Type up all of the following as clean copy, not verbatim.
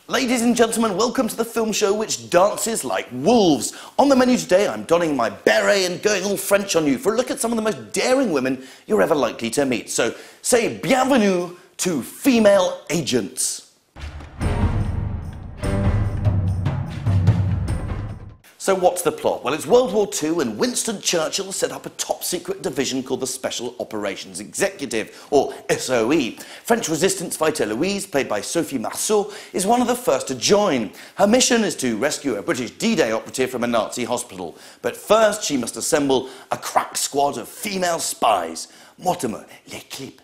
Ladies and gentlemen, welcome to the film show which dances like wolves. On the menu today, I'm donning my beret and going all French on you for a look at some of the most daring women you're ever likely to meet. So, say bienvenue to female agents. So what's the plot? Well, it's World War II and Winston Churchill set up a top-secret division called the Special Operations Executive, or SOE. French resistance fighter Louise, played by Sohpie Marceau, is one of the first to join. Her mission is to rescue a British D-Day operative from a Nazi hospital. But first, she must assemble a crack squad of female spies. Mortimer, l'équipe.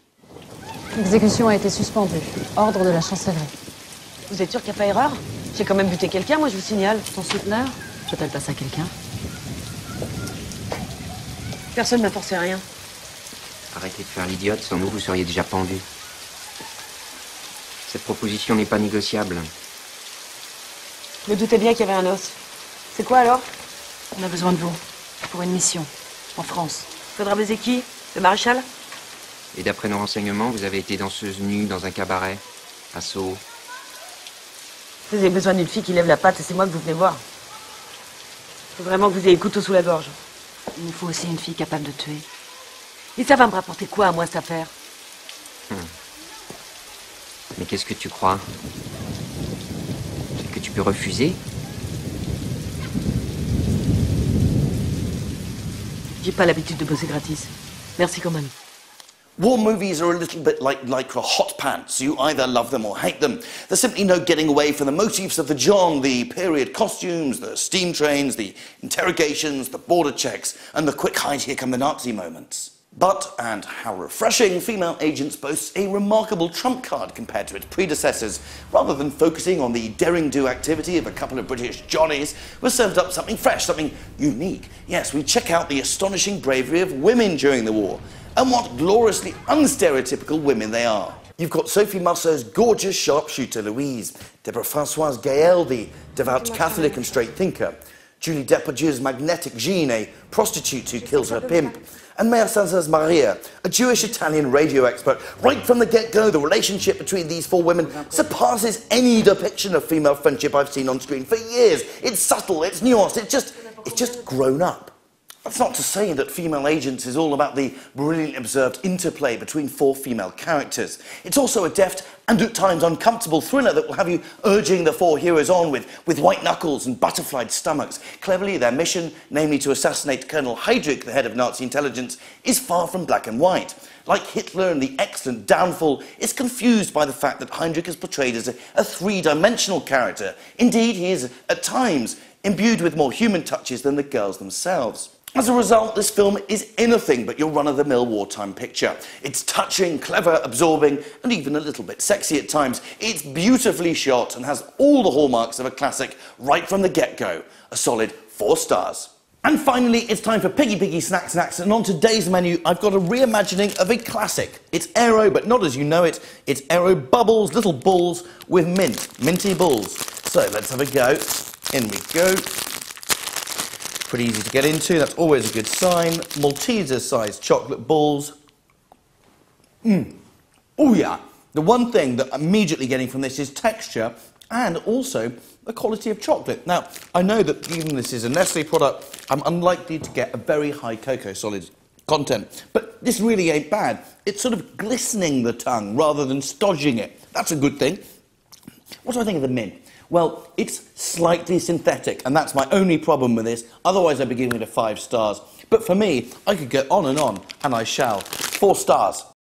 L'exécution a été suspendue. Ordre de la chancellerie. Vous êtes sûr qu'il n'y a pas erreur? J'ai quand même buté quelqu'un, moi je vous signale. Ton souteneur? Peut-elle passer à quelqu'un? Personne ne m'a forcé à rien. Arrêtez de faire l'idiote, sans nous vous seriez déjà pendu. Cette proposition n'est pas négociable. Je me doutais bien qu'il y avait un os. C'est quoi alors? On a besoin de vous. Pour une mission. En France. Faudra baiser qui? Le maréchal? Et d'après nos renseignements, vous avez été danseuse nue dans un cabaret, à Sceaux. Vous avez besoin d'une fille qui lève la patte et c'est moi que vous venez voir. Faut vraiment que vous ayez le couteau sous la gorge. Il nous faut aussi une fille capable de tuer. Et ça va me rapporter quoi à moi cette affaire? Mais qu'est-ce que tu crois? Que tu peux refuser? J'ai pas l'habitude de bosser gratis. Merci quand même. War movies are a little bit like hot pants. You either love them or hate them. There's simply no getting away from the motifs of the genre, the period costumes, the steam trains, the interrogations, the border checks, and the quick hide, here come the Nazi moments. But, and how refreshing, Female Agents boasts a remarkable trump card compared to its predecessors. Rather than focusing on the daring-do activity of a couple of British Johnnies, we're served up something fresh, something unique. Yes, we check out the astonishing bravery of women during the war. And what gloriously unstereotypical women they are. You've got Sohpie Marceau's gorgeous sharpshooter Louise, Deborah Francoise Gaël, the devout Catholic and straight thinker, Julie Depardieu's magnetic Jean, a prostitute who kills her pimp, and Maya Sanzer's Maria, a Jewish-Italian radio expert. Right from the get-go, the relationship between these four women surpasses any depiction of female friendship I've seen on screen for years. It's subtle, it's nuanced, it's just grown up. That's not to say that Female Agents is all about the brilliantly observed interplay between four female characters. It's also a deft and at times uncomfortable thriller that will have you urging the four heroes on with white knuckles and butterflied stomachs. Cleverly, their mission, namely to assassinate Colonel Heydrich, the head of Nazi intelligence, is far from black and white. Like Hitler in the excellent Downfall, it's confused by the fact that Heydrich is portrayed as a three-dimensional character. Indeed, he is, at times, imbued with more human touches than the girls themselves. As a result, this film is anything but your run-of-the-mill wartime picture. It's touching, clever, absorbing, and even a little bit sexy at times. It's beautifully shot and has all the hallmarks of a classic right from the get-go. A solid 4 stars. And finally, it's time for Piggy Snacks, and on today's menu, I've got a reimagining of a classic. It's Aero, but not as you know it. It's Aero bubbles, little balls with minty balls. So let's have a go. In we go. Pretty easy to get into, that's always a good sign. Malteser-sized chocolate balls. Oh yeah, the one thing that I'm immediately getting from this is texture and also the quality of chocolate. Now, I know that even this is a Nestle product, I'm unlikely to get a very high cocoa solids content, but this really ain't bad. It's sort of glistening the tongue rather than stodging it. That's a good thing. What do I think of the mint? Well, it's slightly synthetic, and that's my only problem with this. Otherwise, I'd be giving it a 5 stars. But for me, I could go on, and I shall. 4 stars.